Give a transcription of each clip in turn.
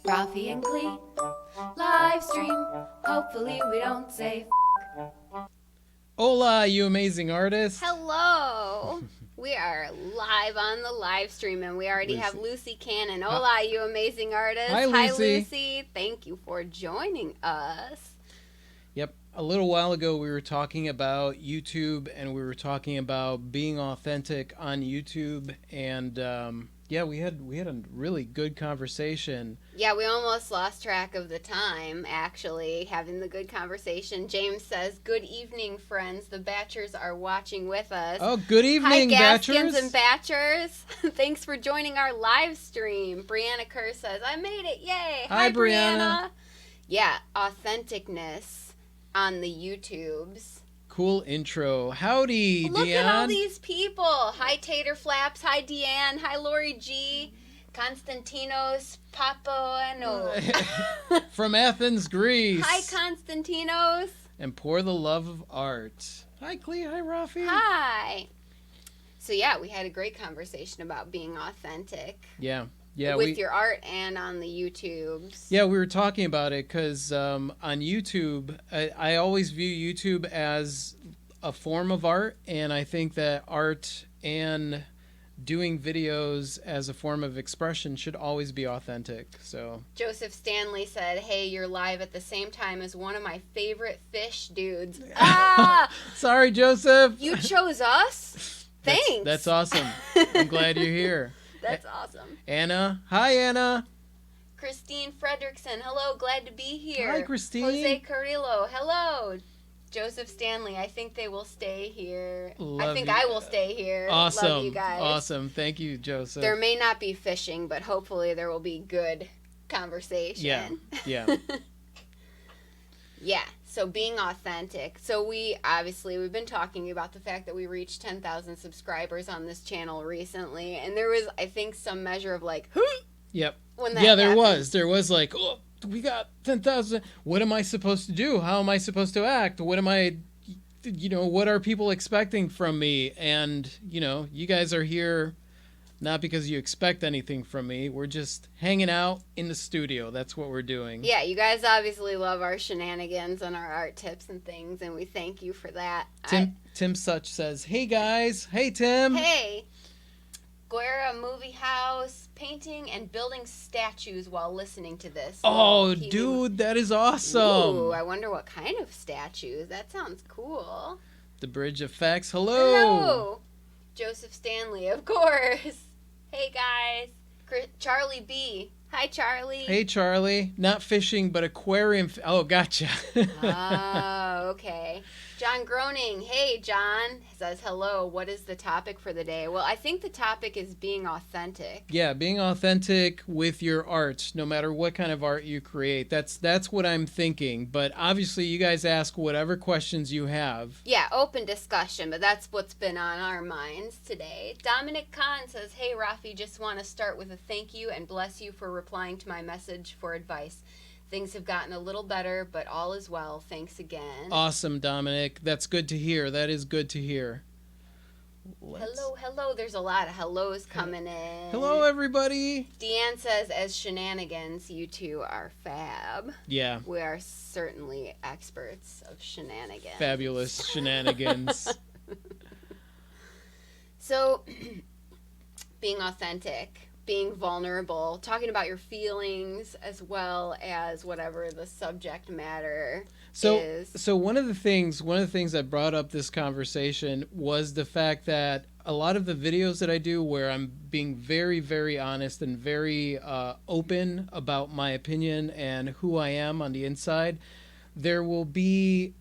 Rafi and Clee, live stream. Hopefully we don't say Hola, you amazing artist. Hello. We are live on the live stream, and we already have Lucy Cannon. Hola, you amazing artist. Hi, Lucy. Hi, Lucy. Thank you for joining us. Yep. A little while ago, we were talking about YouTube, and we were talking about being authentic on YouTube, and yeah, we had a really good conversation. Yeah, we almost lost track of the time, actually, having the good conversation. James says, "Good evening, friends. The Batchers are watching with us." Oh, good evening, Hi, Batchers. Gaskins and Batchers. Thanks for joining our live stream. Brianna Kerr says, "I made it. Yay." Hi, Brianna. Yeah, authenticness on the YouTubes. Cool intro. Howdy, Look Deanne. at all these people. Hi, Tater Flaps. Hi, Deanne. Hi, Lori G. Constantinos Papoano. From Athens, Greece. Hi, Constantinos. And pour the love of art. Hi, Clea. Hi, Rafi. Hi. So, yeah, we had a great conversation about being authentic. Yeah, with your art and on the YouTubes. Yeah, we were talking about it because on YouTube, I always view YouTube as a form of art, and I think that art and doing videos as a form of expression should always be authentic. So Joseph Stanley said, "Hey, you're live at the same time as one of my favorite fish dudes." Ah! Sorry, Joseph. You chose us? Thanks. That's awesome. I'm glad you're here. That's awesome. Anna. Hi, Anna. Christine Fredrickson. Hello, glad to be here. Hi, Christine. Jose Carrillo. Hello. Joseph Stanley. I think they will stay here. I will stay here. Awesome. Love you guys. Awesome. Thank you, Joseph. There may not be fishing, but hopefully there will be good conversation. Yeah. Yeah. So being authentic. So we've been talking about the fact that we reached 10,000 subscribers on this channel recently, and there was, I think, some measure of like, Yep. When that there happened. There was like, oh, we got 10,000. What am I supposed to do? How am I supposed to act? What are people expecting from me? And, you guys are here not because you expect anything from me. We're just hanging out in the studio. That's what we're doing. Yeah, you guys obviously love our shenanigans and our art tips and things, and we thank you for that. Tim Such says, hey, guys. Hey, Tim. Hey. Guerra Movie House, painting and building statues while listening to this. Oh, dude, that is awesome. Ooh, I wonder what kind of statues. That sounds cool. The Bridge of Facts. Hello. Joseph Stanley, of course. Hey, guys. Charlie B. Hi, Charlie. Hey, Charlie. Not fishing, but aquarium. Oh, gotcha. Oh, okay. John Groening. Hey, John. Says hello. What is the topic for the day? Well, I think the topic is being authentic. Yeah, being authentic with your art, no matter what kind of art you create. That's what I'm thinking. But obviously, you guys ask whatever questions you have. Yeah, open discussion, but that's what's been on our minds today. Dominic Kahn says, hey, Rafi, just want to start with a thank you and bless you for replying to my message for advice. Things have gotten a little better, but all is well. Thanks again. Awesome, Dominic. That's good to hear. That is good to hear. Hello. There's a lot of hellos coming in. Hello, everybody. Deanne says, as shenanigans, you two are fab. Yeah. We are certainly experts of shenanigans. Fabulous shenanigans. So, being authentic. Being vulnerable, talking about your feelings as well as whatever the subject matter is. So one of the things that brought up this conversation was the fact that a lot of the videos that I do where I'm being very, very honest and very open about my opinion and who I am on the inside, there will be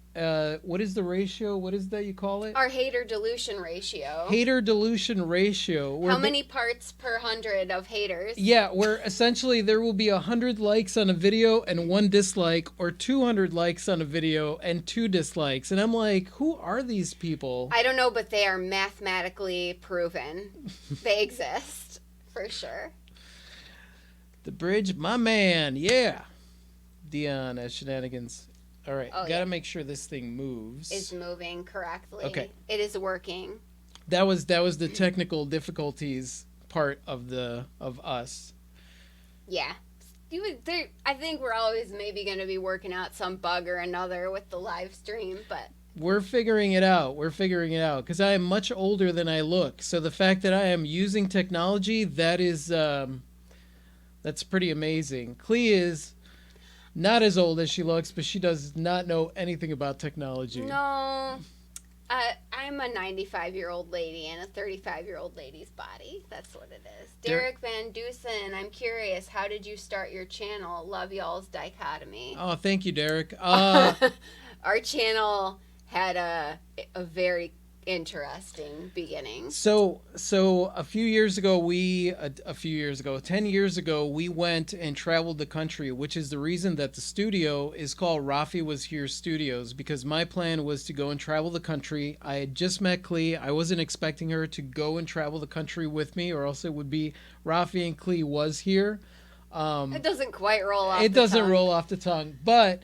what is the ratio? What is that you call it? Our hater dilution ratio. Hater dilution ratio. How many parts per 100 of haters? Yeah, where essentially there will be 100 likes on a video and 1 dislike, or 200 likes on a video and 2 dislikes. And I'm like, who are these people? I don't know, but they are mathematically proven. They exist, for sure. The Bridge, my man, yeah. Dion as shenanigans. All right, gotta make sure this thing moves. Is moving correctly. Okay. It is working. That was the technical difficulties part of us. Yeah. I think we're always maybe going to be working out some bug or another with the live stream, but We're figuring it out. We're figuring it out because I am much older than I look. So the fact that I am using technology, that is, that's pretty amazing. Clea is not as old as she looks, but she does not know anything about technology. no. I'm a 95-year-old lady in a 35-year-old lady's body. That's what it is. Derek Van Dusen, I'm curious, how did you start your channel? Love y'all's dichotomy. Oh, thank you, Derek. Our channel had a very interesting beginning. So a few years ago, 10 years ago, we went and traveled the country, which is the reason that the studio is called Rafi Was Here Studios, because my plan was to go and travel the country. I had just met Clea. I wasn't expecting her to go and travel the country with me, or else it would be Rafi and Clea Was Here. It doesn't quite roll off It doesn't roll off the tongue, but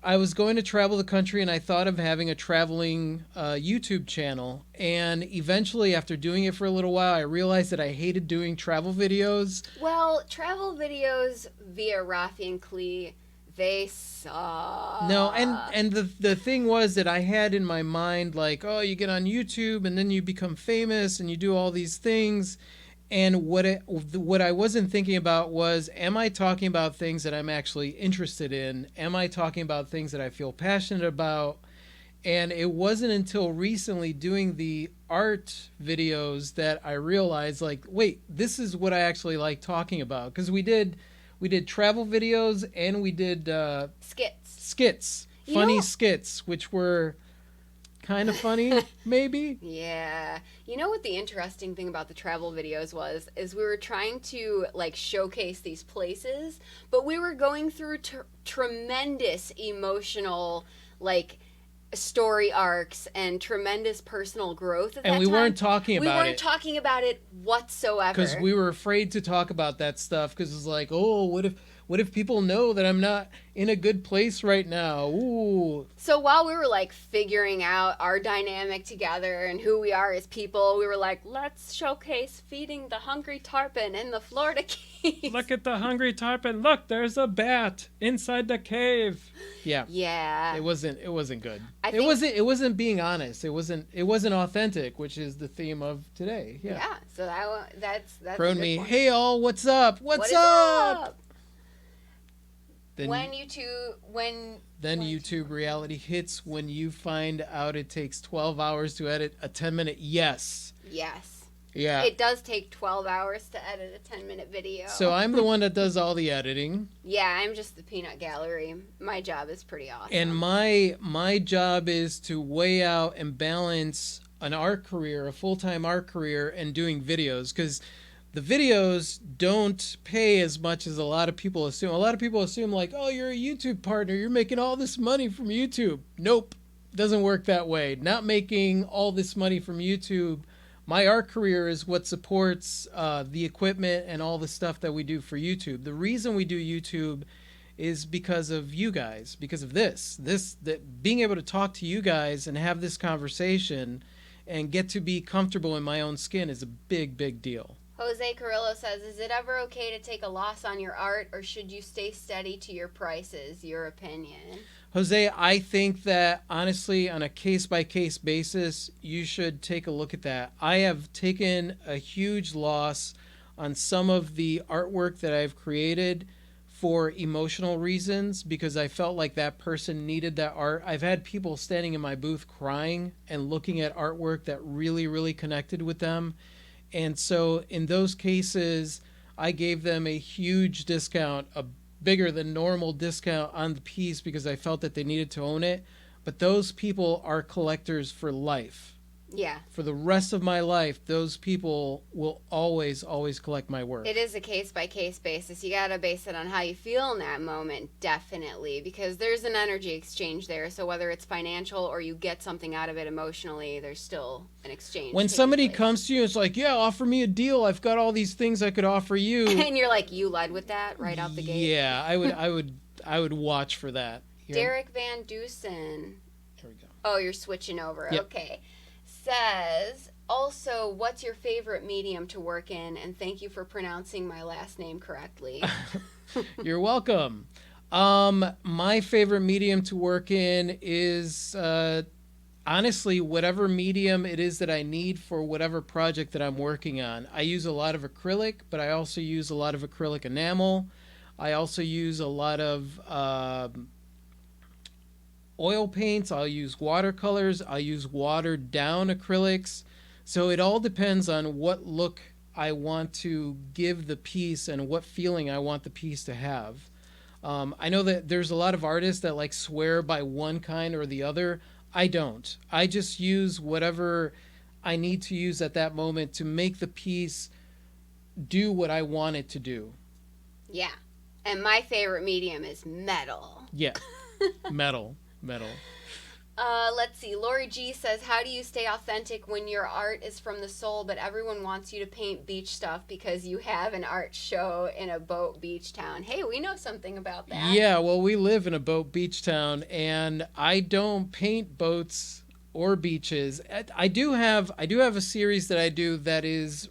I was going to travel the country, and I thought of having a traveling YouTube channel. And eventually, after doing it for a little while, I realized that I hated doing travel videos. Well, travel videos via Rafi and Clea, they suck. No, and the thing was that I had in my mind, like, oh, you get on YouTube, and then you become famous, and you do all these things. And what I wasn't thinking about was, am I talking about things that I'm actually interested in? Am I talking about things that I feel passionate about? And it wasn't until recently doing the art videos that I realized, like, wait, this is what I actually like talking about. Because we did travel videos and we did skits, funny skits, which were kind of funny, maybe. Yeah. You know what the interesting thing about the travel videos is we were trying to like showcase these places, but we were going through tremendous emotional like story arcs and tremendous personal growth at that time. And we weren't talking about it. We weren't talking about it whatsoever. Because we were afraid to talk about that stuff because it's like, oh, what if people know that I'm not in a good place right now? Ooh. So while we were like figuring out our dynamic together and who we are as people, we were like, let's showcase feeding the hungry tarpon in the Florida Keys. Look at the hungry tarpon. Look, there's a bat inside the cave. Yeah. Yeah. It wasn't good. It wasn't being honest. It wasn't authentic, which is the theme of today. Yeah. Yeah. So that's Prone me. Point. Hey all, what's up? What's What is up? Then YouTube reality hits when you find out it takes 12 hours to edit a 10-minute. Yes. Yeah. It does take 12 hours to edit a 10-minute video. So I'm the one that does all the editing. Yeah, I'm just the peanut gallery. My job is pretty awesome. And my job is to weigh out and balance an art career, a full-time art career, and doing videos, because the videos don't pay as much as a lot of people assume. A lot of people assume like, oh, you're a YouTube partner, you're making all this money from YouTube. Nope, doesn't work that way. Not making all this money from YouTube. My art career is what supports the equipment and all the stuff that we do for YouTube. The reason we do YouTube is because of you guys, because of that being able to talk to you guys and have this conversation and get to be comfortable in my own skin is a big, big deal. Jose Carrillo says, is it ever okay to take a loss on your art, or should you stay steady to your prices? Your opinion. Jose, I think that honestly, on a case-by-case basis, you should take a look at that. I have taken a huge loss on some of the artwork that I've created for emotional reasons, because I felt like that person needed that art. I've had people standing in my booth crying and looking at artwork that really, really connected with them. And so in those cases, I gave them a huge discount, a bigger than normal discount on the piece, because I felt that they needed to own it. But those people are collectors for life. Yeah. For the rest of my life, those people will always, always collect my work. It is a case-by-case basis. You got to base it on how you feel in that moment, definitely, because there's an energy exchange there. So whether it's financial or you get something out of it emotionally, there's still an exchange. When somebody comes to you, it's like, yeah, offer me a deal. I've got all these things I could offer you. And you're like, you led with that right out the gate? Yeah, I would watch for that. Here. Derek Van Dusen. Here we go. Oh, you're switching over. Yep. Okay. Says, Also, what's your favorite medium to work in? And thank you for pronouncing my last name correctly. You're welcome. My favorite medium to work in is honestly whatever medium it is that I need for whatever project that I'm working on. I use a lot of acrylic, but I also use a lot of acrylic enamel. I also use a lot of oil paints. I'll use watercolors. I'll use watered down acrylics. So it all depends on what look I want to give the piece and what feeling I want the piece to have. I know that there's a lot of artists that like swear by one kind or the other. I don't. I just use whatever I need to use at that moment to make the piece do what I want it to do. Yeah. And my favorite medium is metal. Yeah. Metal. Let's see. Lori G says, how do you stay authentic when your art is from the soul, but everyone wants you to paint beach stuff because you have an art show in a boat beach town? Hey, we know something about that. Yeah, well, we live in a boat beach town, and I don't paint boats or beaches. I do have a series that I do that is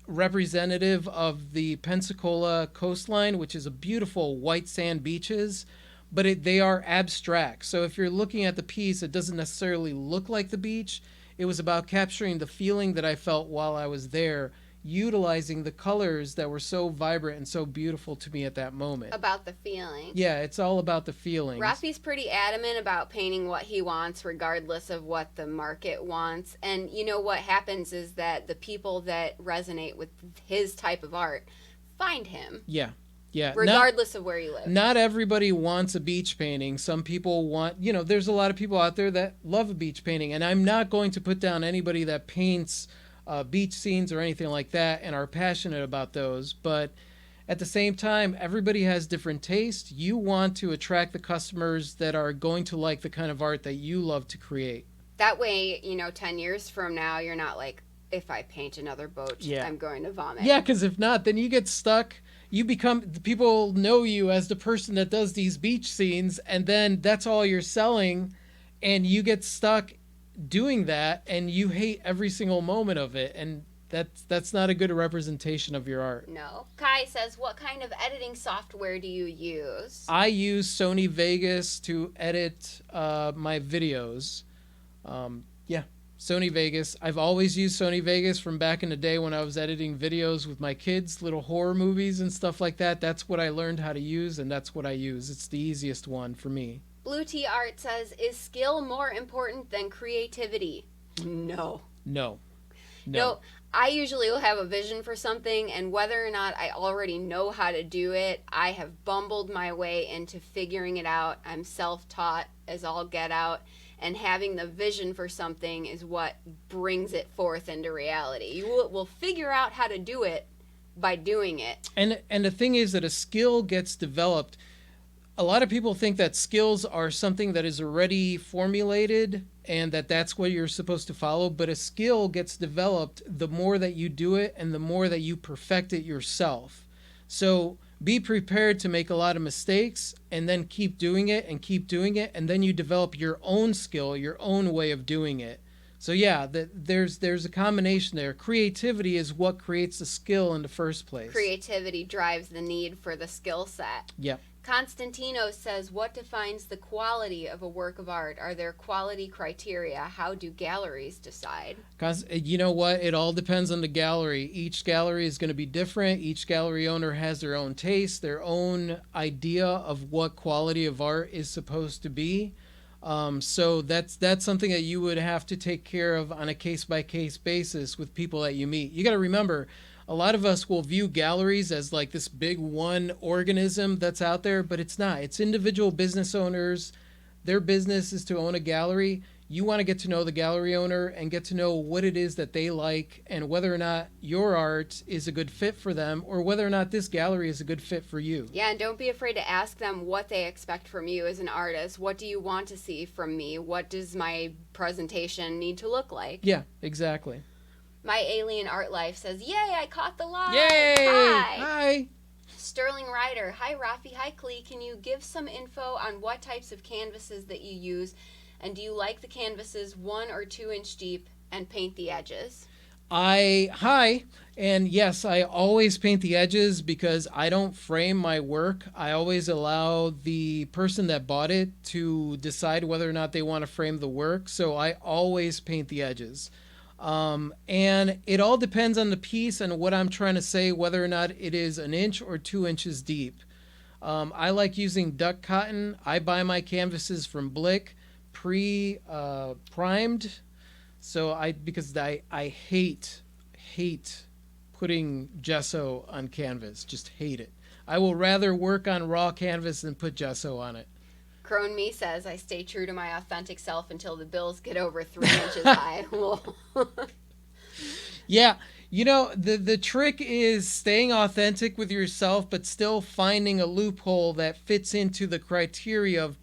representative of the Pensacola coastline, which is a beautiful white sand beaches. But they are abstract. So if you're looking at the piece, it doesn't necessarily look like the beach. It was about capturing the feeling that I felt while I was there, utilizing the colors that were so vibrant and so beautiful to me at that moment. About the feeling. Yeah, it's all about the feelings. Rafi's pretty adamant about painting what he wants regardless of what the market wants. And you know what happens is that the people that resonate with his type of art find him. Yeah. Yeah, regardless of where you live. Not everybody wants a beach painting. Some people want, there's a lot of people out there that love a beach painting. And I'm not going to put down anybody that paints beach scenes or anything like that and are passionate about those. But at the same time, everybody has different taste. You want to attract the customers that are going to like the kind of art that you love to create. That way, 10 years from now, you're not like, if I paint another boat, I'm going to vomit. Yeah, because if not, then you get stuck. People know you as the person that does these beach scenes, and then that's all you're selling, and you get stuck doing that, and you hate every single moment of it, and that's not a good representation of your art. No. Kai says, what kind of editing software do you use? I use Sony Vegas to edit my videos. Sony Vegas. I've always used Sony Vegas from back in the day when I was editing videos with my kids, little horror movies and stuff like that. That's what I learned how to use, and that's what I use. It's the easiest one for me. Blue Tea Art says, is skill more important than creativity? No. I usually will have a vision for something, and whether or not I already know how to do it, I have bumbled my way into figuring it out. I'm self-taught as all get out. And having the vision for something is what brings it forth into reality. You will figure out how to do it by doing it. And the thing is that a skill gets developed. A lot of people think that skills are something that is already formulated and that's what you're supposed to follow. But a skill gets developed the more that you do it and the more that you perfect it yourself. So be prepared to make a lot of mistakes and then keep doing it, and then you develop your own skill, your own way of doing it. So yeah, there's a combination there. Creativity is what creates the skill in the first place. Creativity drives the need for the skill set. Yep. Constantino says, what defines the quality of a work of art? Are there quality criteria? How do galleries decide? You know what? It all depends on the gallery. Each gallery is going to be different. Each gallery owner has their own taste, their own idea of what quality of art is supposed to be. So that's something that you would have to take care of on a case-by-case basis with people that you meet. You got to remember, a lot of us will view galleries as like this big one organism that's out there, but it's not. It's individual business owners. Their business is to own a gallery. You want to get to know the gallery owner and get to know what it is that they like and whether or not your art is a good fit for them or whether or not this gallery is a good fit for you. Yeah, and don't be afraid to ask them what they expect from you as an artist. What do you want to see from me? What does my presentation need to look like? Yeah, exactly. My Alien Art Life says, yay, I caught the live. Yay! Hi. Sterling Ryder. Hi, Rafi. Hi, Klee. Can you give some info on what types of canvases that you use? And do you like the canvases 1 or 2 inch deep and paint the edges. And yes, I always paint the edges because I don't frame my work. I always allow the person that bought it to decide whether or not they want to frame the work. So I always paint the edges. And it all depends on the piece and what I'm trying to say, whether or not it is an inch or 2 inches deep. I like using duck cotton. I buy my canvases from Blick, primed. Because I hate putting gesso on canvas. Just hate it. I will rather work on raw canvas than put gesso on it. Crone Me says, I stay true to my authentic self until the bills get over 3 inches high. Yeah. You know, the trick is staying authentic with yourself, but still finding a loophole that fits into the criteria of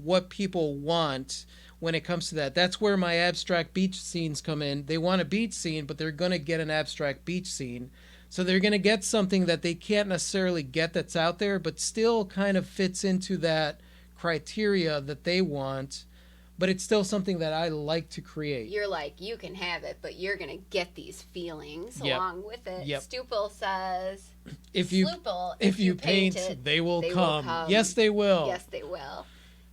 what people want when it comes to that. That's where my abstract beach scenes come in. They want a beach scene, but they're going to get an abstract beach scene. So they're going to get something that they can't necessarily get that's out there, but still kind of fits into that criteria that they want. But it's still something that I like to create. You're like, you can have it, but you're going to get these feelings along with it. Yep. Stupel says, if you paint it, they will come. Yes, they will. Yes, they will.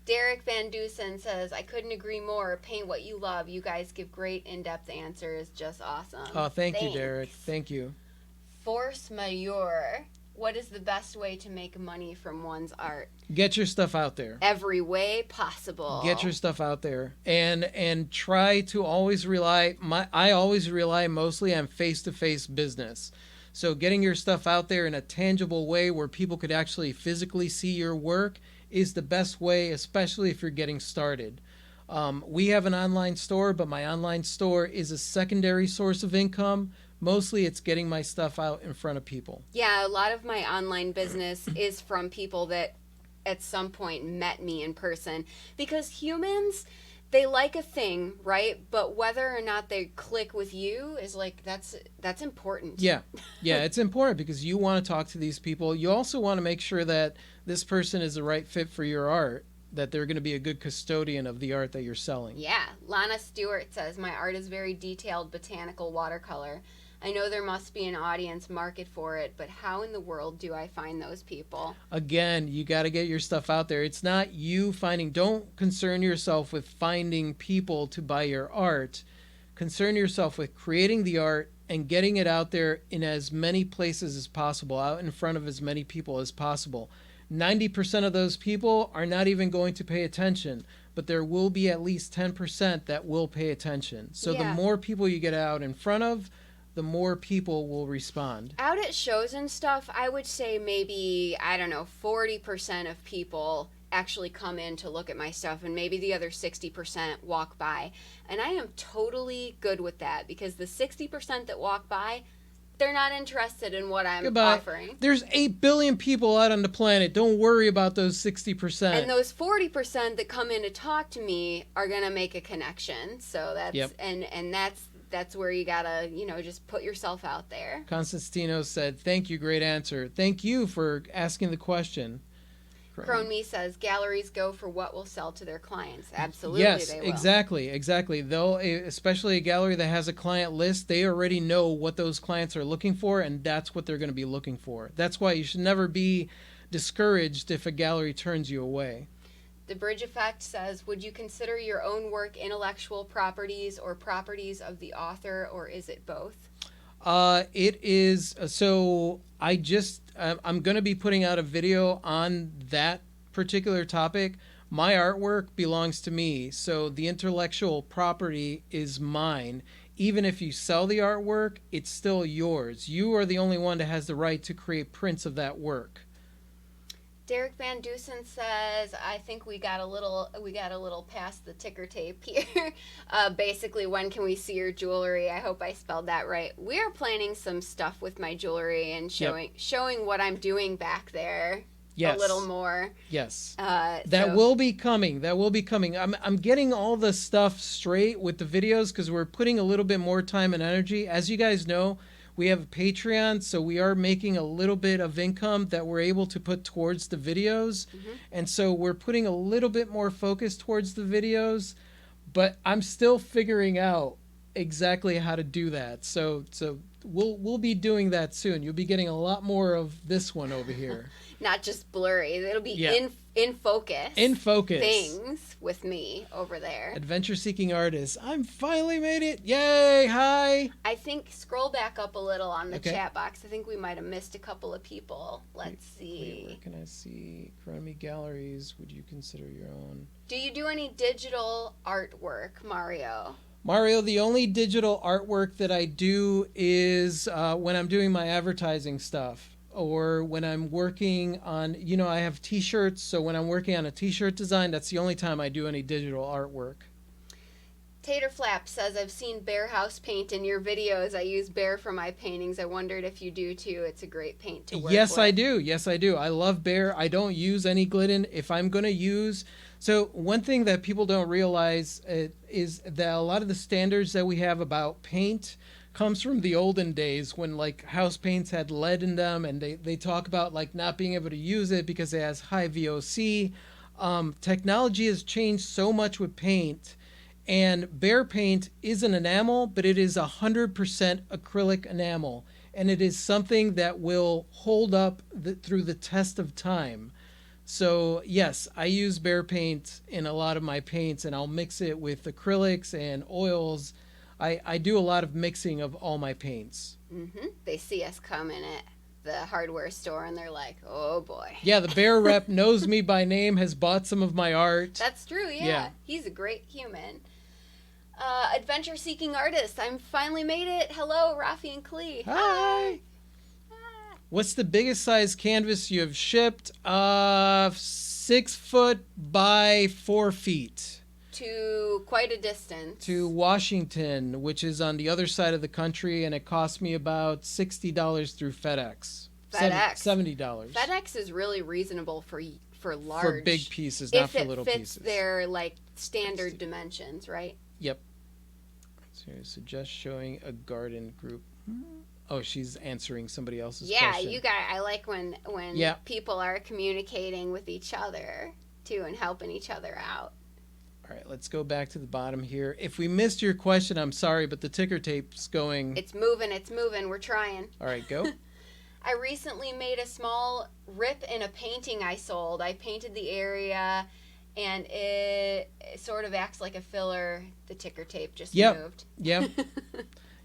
Derek Van Dusen says, I couldn't agree more. Paint what you love. You guys give great in-depth answers. Just awesome. Oh, thanks you, Derek. Thank you. Force majeure. What is the best way to make money from one's art? Get your stuff out there. Every way possible. Get your stuff out there. And try to always I always rely mostly on face-to-face business. So getting your stuff out there in a tangible way where people could actually physically see your work is the best way, especially if you're getting started. We have an online store, but my online store is a secondary source of income. Mostly it's getting my stuff out in front of people. Yeah, a lot of my online business is from people that at some point met me in person. Because humans, they like a thing, right? But whether or not they click with you is like, that's important. Yeah, it's important because you want to talk to these people. You also want to make sure that this person is the right fit for your art, that they're going to be a good custodian of the art that you're selling. Yeah, Lana Stewart says, my art is very detailed botanical watercolor. I know there must be an audience market for it, but how in the world do I find those people? Again, you got to get your stuff out there. It's not you don't concern yourself with finding people to buy your art. Concern yourself with creating the art and getting it out there in as many places as possible, out in front of as many people as possible. 90% of those people are not even going to pay attention, but there will be at least 10% that will pay attention. So the more people you get out in front of, the more people will respond. Out at shows and stuff, I would say maybe, 40% of people actually come in to look at my stuff, and maybe the other 60% walk by. And I am totally good with that, because the 60% that walk by, they're not interested in what I'm offering. There's 8 billion people out on the planet. Don't worry about those 60%. And those 40% that come in to talk to me are going to make a connection. So that's, and that's where you gotta, just put yourself out there. Constantino said, thank you, great answer. Thank you for asking the question. Crone Me says, galleries go for what will sell to their clients. Absolutely, yes, they will. Exactly. They'll, especially a gallery that has a client list, they already know what those clients are looking for, and that's what they're going to be looking for. That's why you should never be discouraged if a gallery turns you away. The Bridge Effect says, would you consider your own work intellectual properties or properties of the author, or is it both? It is. So I'm going to be putting out a video on that particular topic. My artwork belongs to me, so the intellectual property is mine. Even if you sell the artwork, it's still yours. You are the only one that has the right to create prints of that work. Derek Van Dusen says, I think we got a little past the ticker tape here. Basically, when can we see your jewelry? I hope I spelled that right. We are planning some stuff with my jewelry and showing what I'm doing back there. Yes. A little more. Yes. That will be coming. I'm getting all the stuff straight with the videos because we're putting a little bit more time and energy. As you guys know, we have a Patreon, so we are making a little bit of income that we're able to put towards the videos. Mm-hmm. And so we're putting a little bit more focus towards the videos, but I'm still figuring out exactly how to do that. So we'll be doing that soon. You'll be getting a lot more of this one over here. Not just blurry. It'll be Yeah. in focus. In focus. Things with me over there. Adventure seeking artist. I'm finally made it. Yay! Hi. I think scroll back up a little on the Okay. chat box. I think we might have missed a couple of people. Let's Wait, see. where can I see? Chromie galleries. Would you consider your own? Do you do any digital artwork, Mario? Mario, the only digital artwork that I do is when I'm doing my advertising stuff, or when I'm working on, I have t-shirts, so when I'm working on a t-shirt design, that's the only time I do any digital artwork. Tater Flap says, I've seen bear house paint in your videos. I use bear for my paintings. I wondered if you do too. It's a great paint to work Yes, with. I do. Yes, I do. I love bear. I don't use any Glidden. If I'm going to use... So one thing that people don't realize is that a lot of the standards that we have about paint comes from the olden days when like house paints had lead in them, and they talk about like not being able to use it because it has high VOC. Technology has changed so much with paint, and bear paint is an enamel, but it is 100% acrylic enamel, and it is something that will hold up through the test of time. So yes, I use bear paint in a lot of my paints, and I'll mix it with acrylics and oils. I do a lot of mixing of all my paints. They see us coming at the hardware store and they're like, oh boy. Yeah, the bear rep knows me by name, has bought some of my art. That's true, yeah. Yeah. He's a great human. Adventure seeking artist. I'm finally made it. Hello, Rafi and Klee. Hi. What's the biggest size canvas you have shipped? 6 foot by 4 feet. To quite a distance. To Washington, which is on the other side of the country, and it cost me about $60 through FedEx. FedEx. $70. FedEx is really reasonable for large. For big pieces, not for little if it pieces. fits their like standard dimensions, right? Yep. So suggest showing a garden group. Oh, she's answering somebody else's question. Yeah, I like when Yeah. people are communicating with each other too and helping each other out. All right, let's go back to the bottom here. If we missed your question, I'm sorry, but the ticker tape's going. It's moving, we're trying. All right, go. I recently made a small rip in a painting I sold. I painted the area and it sort of acts like a filler. The ticker tape just moved. Yep.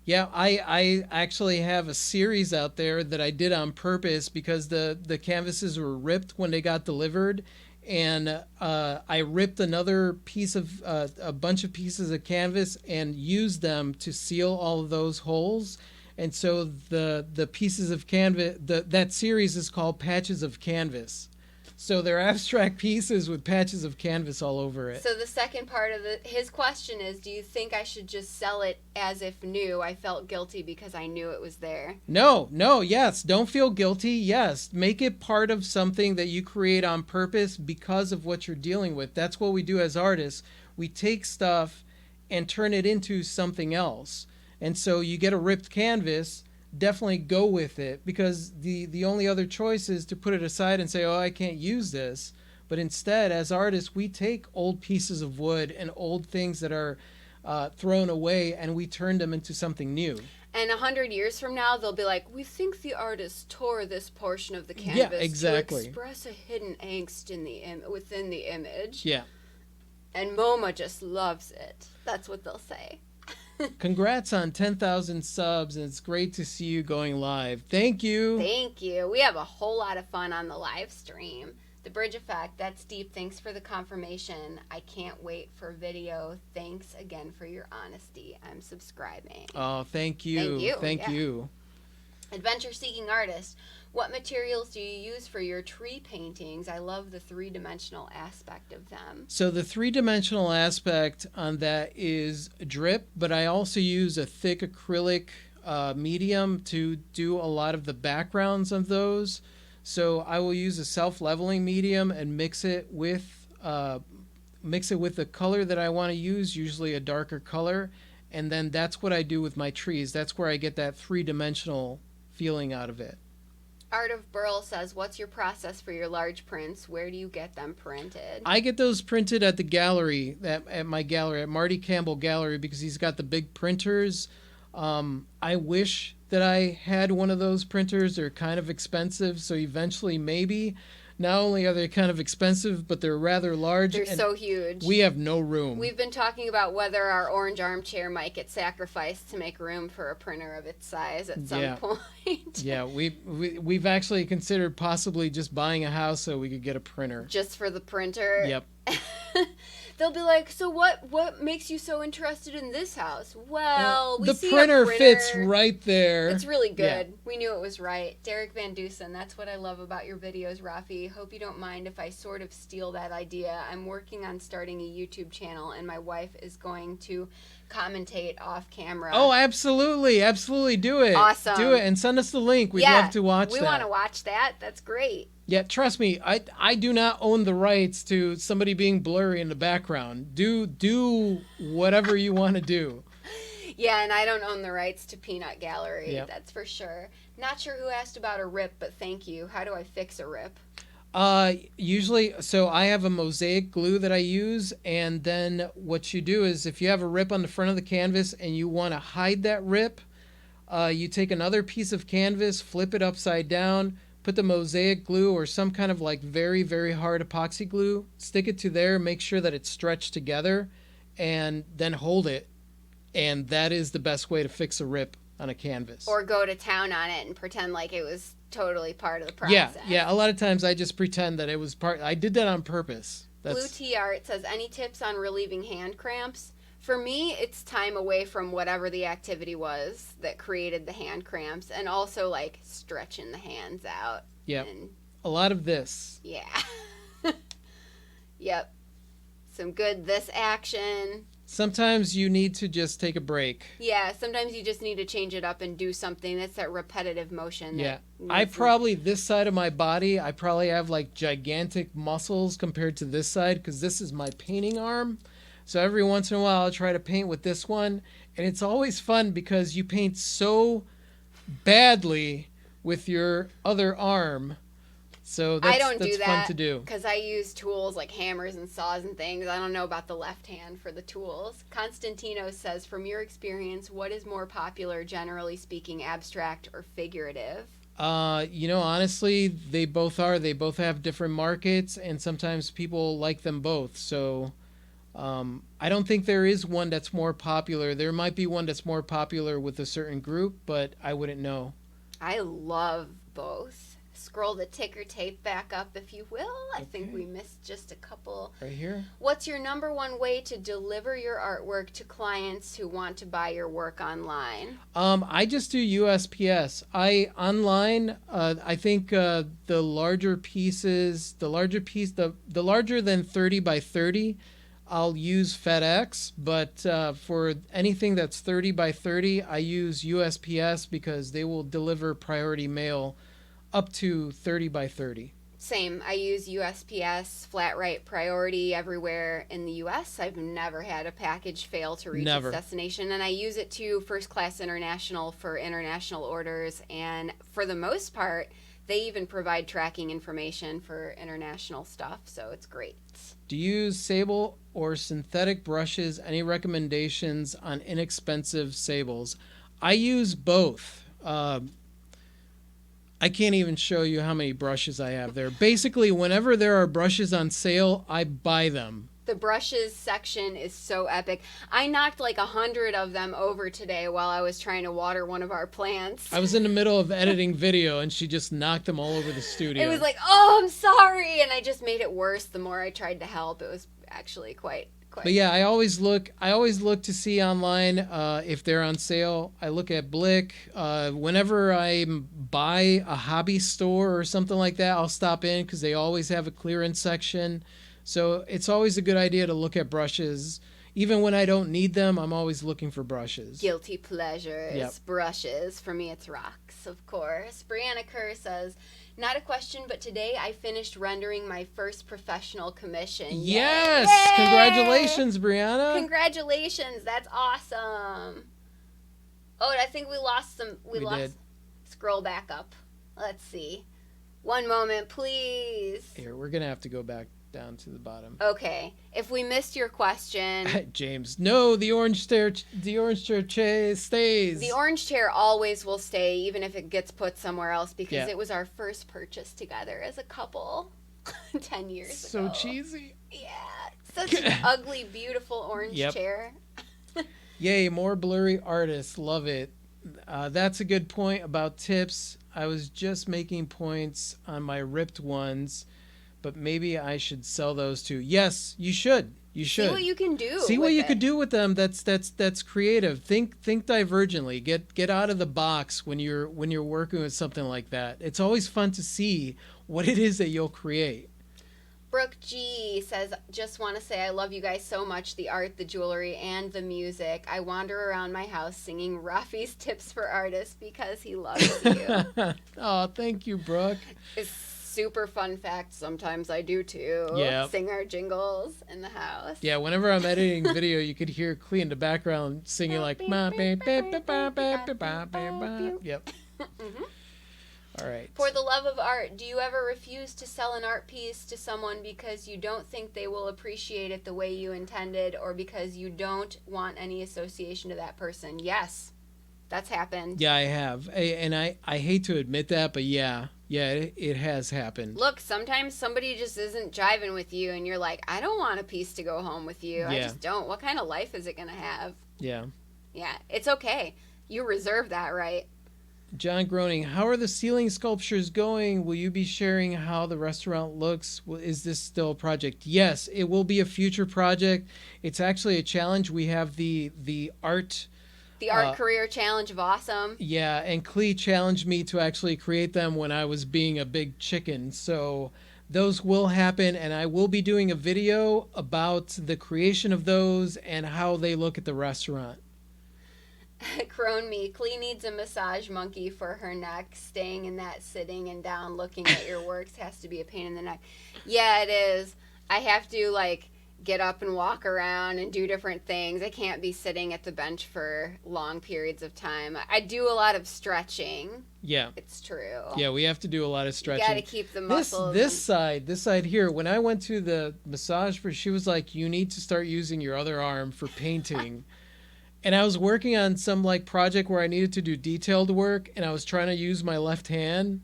Yeah, I actually have a series out there that I did on purpose because the canvases were ripped when they got delivered. And I ripped another piece of a bunch of pieces of canvas and used them to seal all of those holes. And so the pieces of canvas, that series is called Patches of Canvas. So they're abstract pieces with patches of canvas all over it. So the second part of his question is, do you think I should just sell it as if new? I felt guilty because I knew it was there. No, yes. Don't feel guilty. Yes. Make it part of something that you create on purpose because of what you're dealing with. That's what we do as artists. We take stuff and turn it into something else. And so you get a ripped canvas, definitely go with it, because the only other choice is to put it aside and say, oh, I can't use this. But instead, as artists, we take old pieces of wood and old things that are thrown away, and we turn them into something new. And 100 years from now, they'll be like, we think the artist tore this portion of the canvas exactly. to express a hidden angst within the image. Yeah. And MoMA just loves it. That's what they'll say. Congrats on 10,000 subs, and it's great to see you going live. Thank you. Thank you. We have a whole lot of fun on the live stream. The Bridge Effect, that's deep. Thanks for the confirmation. I can't wait for video. Thanks again for your honesty. I'm subscribing. Oh, thank you. Thank you. Adventure Seeking Artist, what materials do you use for your tree paintings? I love the three-dimensional aspect of them. So the three-dimensional aspect on that is drip, but I also use a thick acrylic medium to do a lot of the backgrounds of those. So I will use a self-leveling medium and mix it with the color that I want to use, usually a darker color, and then that's what I do with my trees. That's where I get that three-dimensional feeling out of it. Art of Burl says, what's your process for your large prints? Where do you get them printed? I get those printed at the gallery, at my gallery, at Marty Campbell Gallery, because he's got the big printers. I wish that I had one of those printers. They're kind of expensive, so eventually maybe. Not only are they kind of expensive, but they're rather large. They're and so huge. we have no room. We've been talking about whether our orange armchair might get sacrificed to make room for a printer of its size at some point. Yeah, we've actually considered possibly just buying a house so we could get a printer. Just for the printer? Yep. They'll be like, so what makes you so interested in this house? Well, we the see printer a printer fits right there. It's really good. Yeah. We knew it was right. Derek Van Dusen, that's what I love about your videos, Rafi. Hope you don't mind if I sort of steal that idea. I'm working on starting a YouTube channel, and my wife is going to commentate off camera. Oh, absolutely. Absolutely. Do it. Awesome. Do it and send us the link. We'd love to watch that. We want to watch that. That's great. Yeah, trust me, I do not own the rights to somebody being blurry in the background. Do whatever you want to do. Yeah, and I don't own the rights to Peanut Gallery. Yep. That's for sure. Not sure who asked about a rip, but thank you. How do I fix a rip? Usually, so I have a mosaic glue that I use, and then what you do is if you have a rip on the front of the canvas and you want to hide that rip, you take another piece of canvas, flip it upside down, put the mosaic glue or some kind of like very, very hard epoxy glue, stick it to there, make sure that it's stretched together, and then hold it. And that is the best way to fix a rip on a canvas. Or go to town on it and pretend like it was totally part of the process. Yeah. A lot of times I just pretend that it was part. I did that on purpose. Blue Tea Art says, any tips on relieving hand cramps? For me, it's time away from whatever the activity was that created the hand cramps, and also like stretching the hands out. Yeah. And a lot of this. yeah. Yep. Some good this action. Sometimes you need to just take a break. Yeah, sometimes you just need to change it up and do something. That's that repetitive motion. Yeah. This side of my body, I probably have like gigantic muscles compared to this side because this is my painting arm. So every once in a while I'll try to paint with this one. And it's always fun because you paint so badly with your other arm. So that's, I don't do that fun to do. Because I use tools like hammers and saws and things. I don't know about the left hand for the tools. Constantino says, from your experience, what is more popular, generally speaking, abstract or figurative? Honestly, they both are. They both have different markets, and sometimes people like them both. So I don't think there is one that's more popular. There might be one that's more popular with a certain group, but I wouldn't know. I love both. Scroll the ticker tape back up, if you will. I think we missed just a couple. Right here. What's your number one way to deliver your artwork to clients who want to buy your work online? I just do USPS. I think the larger pieces, the larger than 30 by 30, I'll use FedEx, but for anything that's 30 by 30, I use USPS because they will deliver priority mail up to 30 by 30. Same. I use USPS, flat rate priority everywhere in the U.S. I've never had a package fail to reach its destination, and I use it to First Class International for international orders, and for the most part, they even provide tracking information for international stuff, so it's great. Do you use sable or synthetic brushes? Any recommendations on inexpensive sables? I use both. I can't even show you how many brushes I have there. Basically, whenever there are brushes on sale, I buy them. The brushes section is so epic. I knocked like 100 of them over today while I was trying to water one of our plants. I was in the middle of editing video, and she just knocked them all over the studio. It was like, oh, I'm sorry, and I just made it worse the more I tried to help. It was actually quite. But yeah, I always look to see online if they're on sale. I look at Blick. Whenever I buy a hobby store or something like that, I'll stop in because they always have a clearance section. So it's always a good idea to look at brushes. Even when I don't need them, I'm always looking for brushes. Guilty pleasures. Yep. Brushes. For me, it's rocks, of course. Brianna Kerr says, not a question, but today I finished rendering my first professional commission. Yes! Yay! Congratulations, Brianna. Congratulations. That's awesome. Oh, and I think we lost some. We lost. did. Scroll back up. Let's see. One moment, please. Here, we're gonna have to go back down to the bottom. Okay. If we missed your question, James, no, the orange chair stays. the orange chair always will stay, even if it gets put somewhere else, because Yeah. it was our first purchase together as a couple 10 years So ago. cheesy. Yeah. Such an ugly, beautiful orange Yep. chair. Yay, more blurry artists. Love it. That's a good point about tips. I was just making points on my ripped ones, but maybe I should sell those too. Yes, you should. You should. See what you can do. See what with you it. could do with them. That's creative. Think divergently. Get out of the box when you're working with something like that. It's always fun to see what it is that you'll create. Brooke G says, just want to say I love you guys so much, the art, the jewelry, and the music. I wander around my house singing Rafi's tips for artists because he loves you. Oh, thank you, Brooke. It's super fun fact. Sometimes I do too. Yep. Sing our jingles in the house. Yeah, whenever I'm editing video, you could hear Clee in the background singing like yep. All right. For the love of art, do you ever refuse to sell an art piece to someone because you don't think they will appreciate it the way you intended, or because you don't want any association to that person? Yes, that's happened. Yeah, I have. And I hate to admit that, but yeah, it has happened. Look, sometimes somebody just isn't jiving with you, and you're like, I don't want a piece to go home with you. I Yeah. just don't. What kind of life is it going to have? Yeah. Yeah, it's okay. You reserve that right. John Groening, how are the ceiling sculptures going? Will you be sharing how the restaurant looks? Is this still a project? Yes, it will be a future project. It's actually a challenge. We have the art. The Art Career Challenge of Awesome. Yeah, and Clee challenged me to actually create them when I was being a big chicken. So those will happen, and I will be doing a video about the creation of those and how they look at the restaurant. Crone me. Clee needs a massage monkey for her neck. Staying in that sitting and down looking at your works has to be a pain in the neck. Yeah, it is. I have to get up and walk around and do different things. I can't be sitting at the bench for long periods of time. I do a lot of stretching. Yeah. It's true. Yeah, we have to do a lot of stretching. You got to keep the muscles. This side here, when I went to the massage for, she was like, you need to start using your other arm for painting. And I was working on some project where I needed to do detailed work, and I was trying to use my left hand.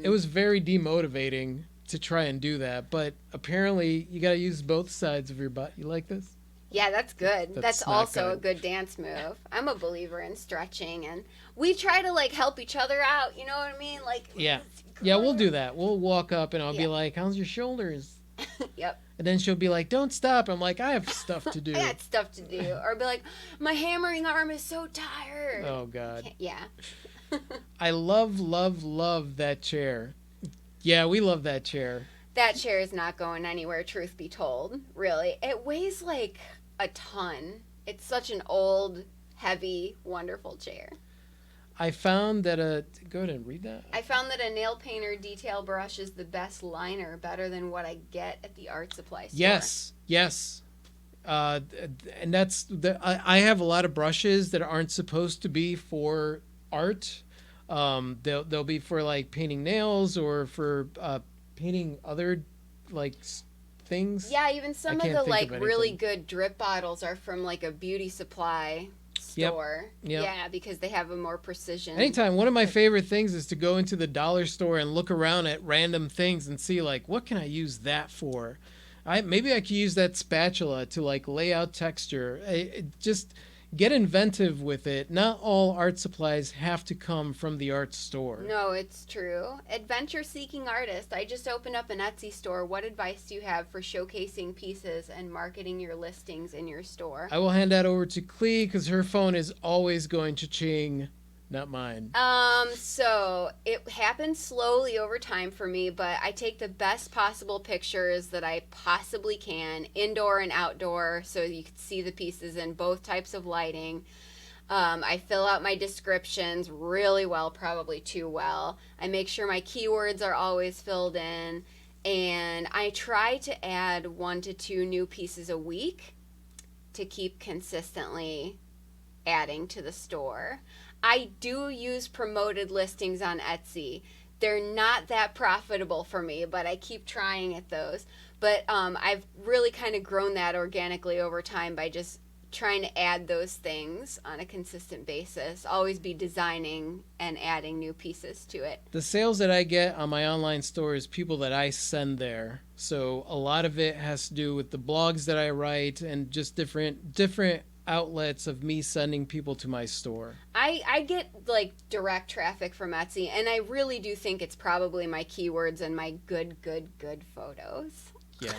It was very demotivating to try and do that, but apparently you got to use both sides of your butt. You like this? Yeah, that's good. That's not also good. a good dance move. I'm a believer in stretching, and we try to help each other out. You know what I mean? Yeah. Yeah, we'll do that. We'll walk up and I'll be Yeah. like, how's your shoulders? Yep. And then she'll be like, don't stop. I'm like, I have stuff to do. I got stuff to do. Or be like, my hammering arm is so tired. Oh, God. Yeah. I love that chair. Yeah, we love that chair. That chair is not going anywhere, truth be told. Really. It weighs like a ton. It's such an old, heavy, wonderful chair. I found that go ahead and read that. I found that a nail painter detail brush is the best liner, better than what I get at the art supply store. Yes. And that's I have a lot of brushes that aren't supposed to be for art. They'll be for painting nails or for painting other things. Yeah, even some of can't the think of really anything. good drip bottles are from a beauty supply store. Yep. Yeah, because they have a more precision. Anytime, one of my favorite things is to go into the dollar store and look around at random things and see what can I use that for? Maybe I could use that spatula to lay out texture. Just get inventive with it. Not all art supplies have to come from the art store. No, it's true. Adventure seeking artist. I just opened up an Etsy store. What advice do you have for showcasing pieces and marketing your listings in your store? I will hand that over to Clee because her phone is always going cha-ching, not mine. So it happens slowly over time for me, but I take the best possible pictures that I possibly can, indoor and outdoor, so you can see the pieces in both types of lighting. I fill out my descriptions really well, probably too well. I make sure my keywords are always filled in, and I try to add 1 to 2 new pieces a week to keep consistently adding to the store. I do use promoted listings on Etsy. They're not that profitable for me, but I keep trying at those. But I've really kind of grown that organically over time by just trying to add those things on a consistent basis. Always be designing and adding new pieces to it. The sales that I get on my online store is people that I send there. So a lot of it has to do with the blogs that I write and just different outlets of me sending people to my store. I get like direct traffic from Etsy, and I really do think it's probably my keywords and my good photos. Yeah.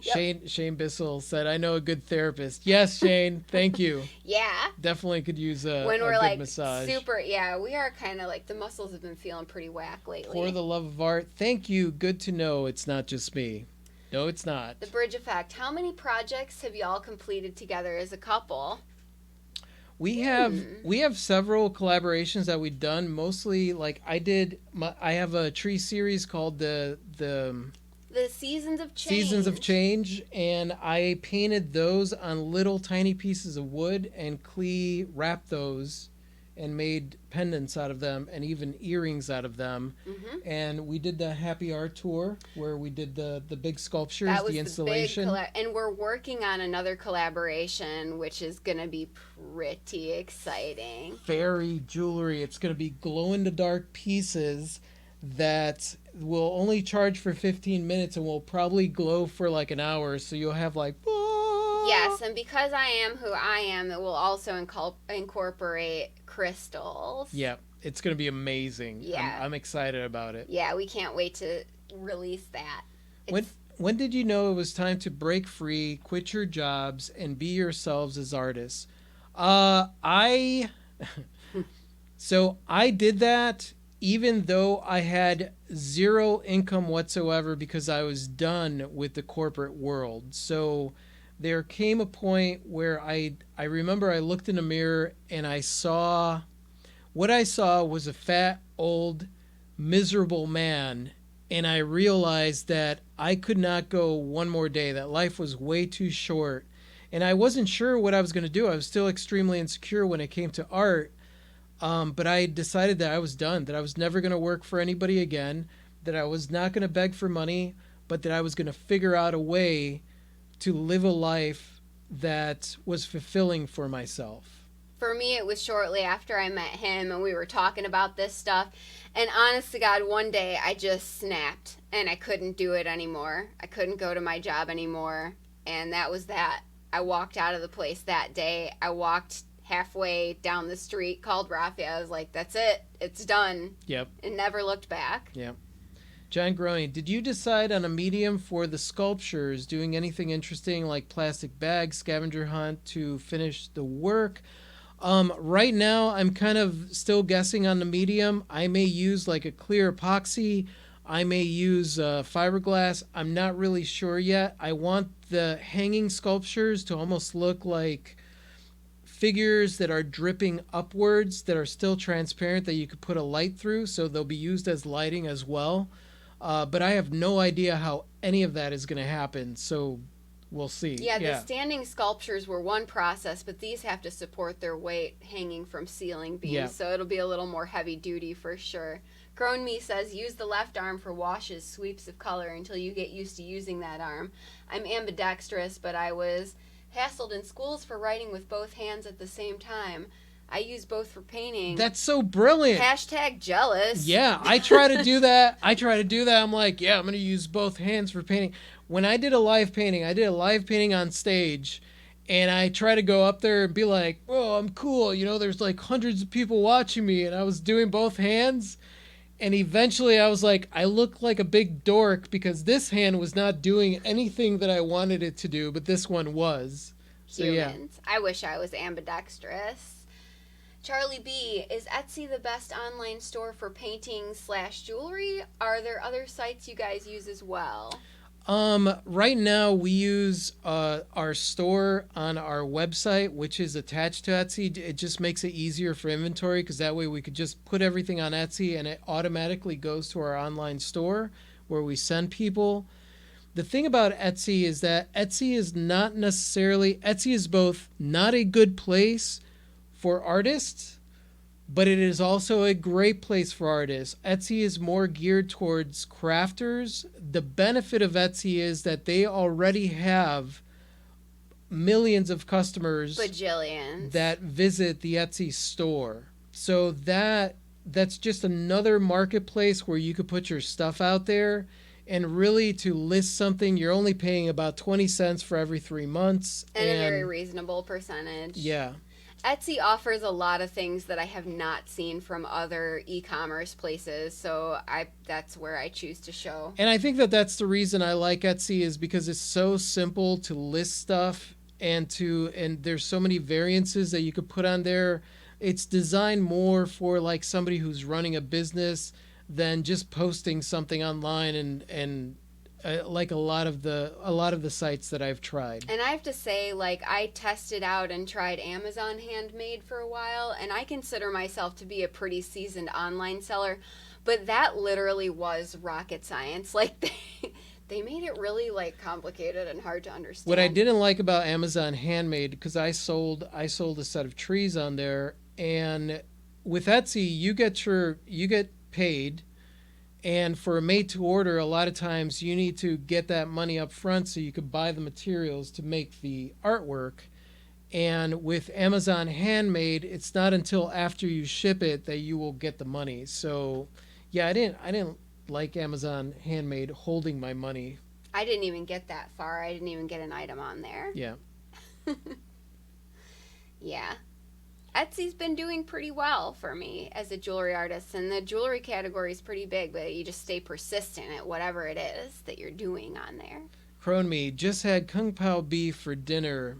Yep. Shane Bissell said, "I know a good therapist." Yes, Shane, thank you. Yeah. Definitely could use a When we're good like massage. super, yeah, we are kind of like the muscles have been feeling pretty whack lately. For the love of art, thank you. Good to know it's not just me. No, it's not. The bridge effect. How many projects have y'all completed together as a couple? We have several collaborations that we've done. Mostly, like I have a tree series called the Seasons of Change. Seasons of Change, and I painted those on little tiny pieces of wood, and Clee wrapped those and made pendants out of them and even earrings out of them. Mm-hmm. And we did the Happy Art Tour where we did the big sculptures, That was the installation. and we're working on another collaboration, which is going to be pretty exciting. Fairy jewelry. It's going to be glow-in-the-dark pieces that will only charge for 15 minutes and will probably glow for like an hour. So you'll have like... Yes, and because I am who I am, it will also incorporate crystals. Yeah, it's going to be amazing. Yeah. I'm excited about it. Yeah, we can't wait to release that. When did you know it was time to break free, quit your jobs, and be yourselves as artists? So I did that even though I had zero income whatsoever because I was done with the corporate world. So there came a point where I remember I looked in a mirror and what I saw was a fat, old, miserable man. And I realized that I could not go one more day, that life was way too short. And I wasn't sure what I was going to do. I was still extremely insecure when it came to art. But I decided that I was done, that I was never going to work for anybody again, that I was not going to beg for money, but that I was going to figure out a way to live a life that was fulfilling for myself. For me, it was shortly after I met him and we were talking about this stuff. And honest to God, one day I just snapped and I couldn't do it anymore. I couldn't go to my job anymore. And that was that. I walked out of the place that day. I walked halfway down the street, called Rafi. I was like, that's it. It's done. Yep. And never looked back. Yep. John Groening, did you decide on a medium for the sculptures, doing anything interesting like plastic bags, scavenger hunt to finish the work? Right now, I'm kind of still guessing on the medium. I may use like a clear epoxy. I may use fiberglass. I'm not really sure yet. I want the hanging sculptures to almost look like figures that are dripping upwards, that are still transparent, that you could put a light through, so they'll be used as lighting as well. But I have no idea how any of that is going to happen, so we'll see. Yeah, the standing sculptures were one process, but these have to support their weight hanging from ceiling beams, so it'll be a little more heavy duty for sure. Grown Me says, use the left arm for washes, sweeps of color until you get used to using that arm. I'm ambidextrous, but I was hassled in schools for writing with both hands at the same time. I use both for painting. That's so brilliant. Hashtag jealous. Yeah, I try to do that. I'm like, yeah, I'm going to use both hands for painting. When I did a live painting, on stage, and I try to go up there and be like, oh, I'm cool. You know, there's like hundreds of people watching me, and I was doing both hands. And eventually I was like, I look like a big dork because this hand was not doing anything that I wanted it to do, but this one was. So, Humans. Yeah. I wish I was ambidextrous. Charlie B, is Etsy the best online store for painting/jewelry? Are there other sites you guys use as well? Right now we use our store on our website, which is attached to Etsy. It just makes it easier for inventory because that way we could just put everything on Etsy and it automatically goes to our online store where we send people. The thing about Etsy is that Etsy is both not a good place for artists, but it is also a great place for artists. Etsy is more geared towards crafters. The benefit of Etsy is that they already have millions of customers, bajillions, that visit the Etsy store. So that's just another marketplace where you could put your stuff out there. And really, to list something, you're only paying about 20 cents for every 3 months. and a very reasonable percentage. Yeah. Etsy offers a lot of things that I have not seen from other e-commerce places, so that's where I choose to show. And I think that's the reason I like Etsy, is because it's so simple to list stuff, and there's so many variances that you could put on there. It's designed more for like somebody who's running a business than just posting something online and like a lot of the sites that I've tried. And I have to say, like, I tested out and tried Amazon Handmade for a while, and I consider myself to be a pretty seasoned online seller, but that literally was rocket science. Like, they made it really, like, complicated and hard to understand. What I didn't like about Amazon Handmade, because I sold a set of trees on there, and with Etsy you get paid, and for a made to order, a lot of times you need to get that money up front so you could buy the materials to make the artwork. And with Amazon Handmade, it's not until after you ship it that you will get the money. So yeah, I didn't like Amazon Handmade holding my money. I didn't even get that far. I didn't even get an item on there. Yeah. Yeah. Etsy's been doing pretty well for me as a jewelry artist, and the jewelry category is pretty big, but you just stay persistent at whatever it is that you're doing on there. Crone Me just had Kung Pao beef for dinner.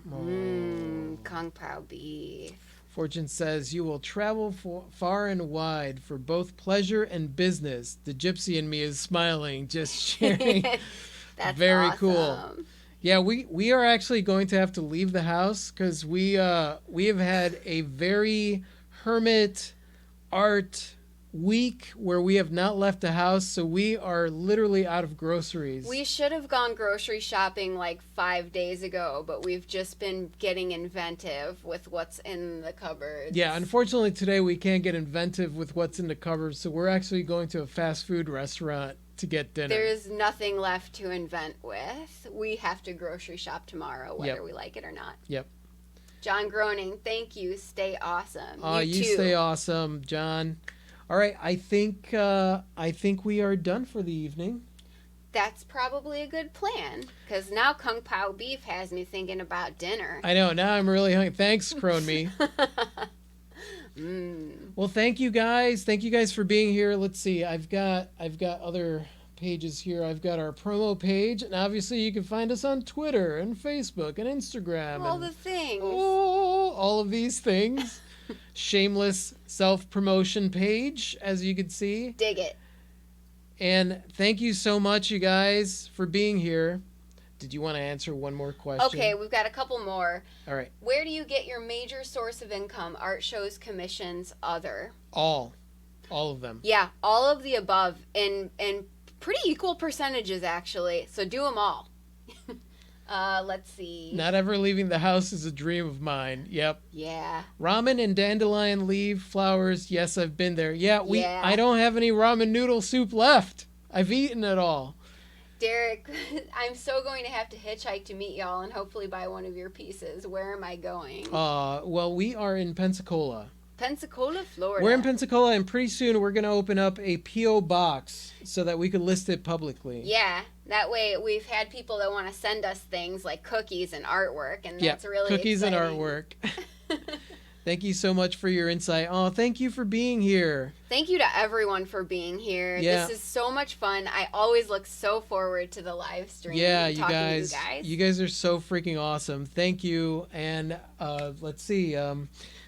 Kung Pao beef. Fortune says you will travel far and wide for both pleasure and business. The gypsy in me is smiling, just sharing. That's very awesome. Cool. Yeah, we are actually going to have to leave the house because we have had a very hermit art week where we have not left the house, so we are literally out of groceries. We should have gone grocery shopping like 5 days ago, but we've just been getting inventive with what's in the cupboards. Yeah, unfortunately today we can't get inventive with what's in the cupboards, so we're actually going to a fast food restaurant to get dinner. There is nothing left to invent with. We have to grocery shop tomorrow, whether we like it or not. Yep. John Groening, thank you. Stay awesome. You too. Stay awesome, John. All right, I think we are done for the evening. That's probably a good plan, because now Kung Pao beef has me thinking about dinner. I know. Now I'm really hungry. Thanks, Crone Me. Well, thank you guys. Thank you guys for being here. Let's see. I've got other pages here. I've got our promo page, and obviously you can find us on Twitter and Facebook and Instagram. All the things. Oh, all of these things. Shameless self-promotion page, as you can see. Dig it. And thank you so much, you guys, for being here. Did you want to answer one more question? Okay, we've got a couple more. All right. Where do you get your major source of income? Art shows, commissions, other? All of them. Yeah, all of the above, and pretty equal percentages, actually. So do them all. Let's see. Not ever leaving the house is a dream of mine. Yep. Yeah. Ramen and dandelion leaf flowers. Yes, I've been there. Yeah, Yeah. I don't have any ramen noodle soup left. I've eaten it all. Derek, I'm so going to have to hitchhike to meet y'all and hopefully buy one of your pieces. Where am I going? Well, we are in Pensacola. Pensacola, Florida. We're in Pensacola, and pretty soon we're going to open up a P.O. box so that we can list it publicly. Yeah, that way we've had people that want to send us things like cookies and artwork, and that's really cookies exciting. and artwork. Thank you so much for your insight. Oh, thank you for being here. Thank you to everyone for being here. Yeah. This is so much fun. I always look so forward to the live stream. Yeah, and you talking guys. To you guys. You guys are so freaking awesome. Thank you. And let's see.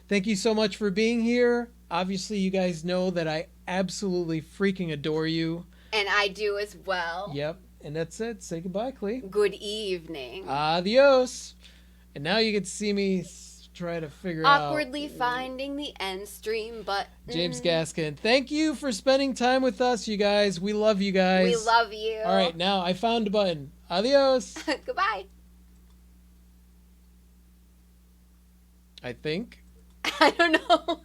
Thank you so much for being here. Obviously, you guys know that I absolutely freaking adore you. And I do as well. Yep. And that's it. Say goodbye, Clee. Good evening. Adios. And now you can see me try to figure out. Awkwardly finding the end stream button. James Gaskin. Thank you for spending time with us, you guys. We love you guys. We love you. All right, now I found a button. Adios. Goodbye. I think. I don't know.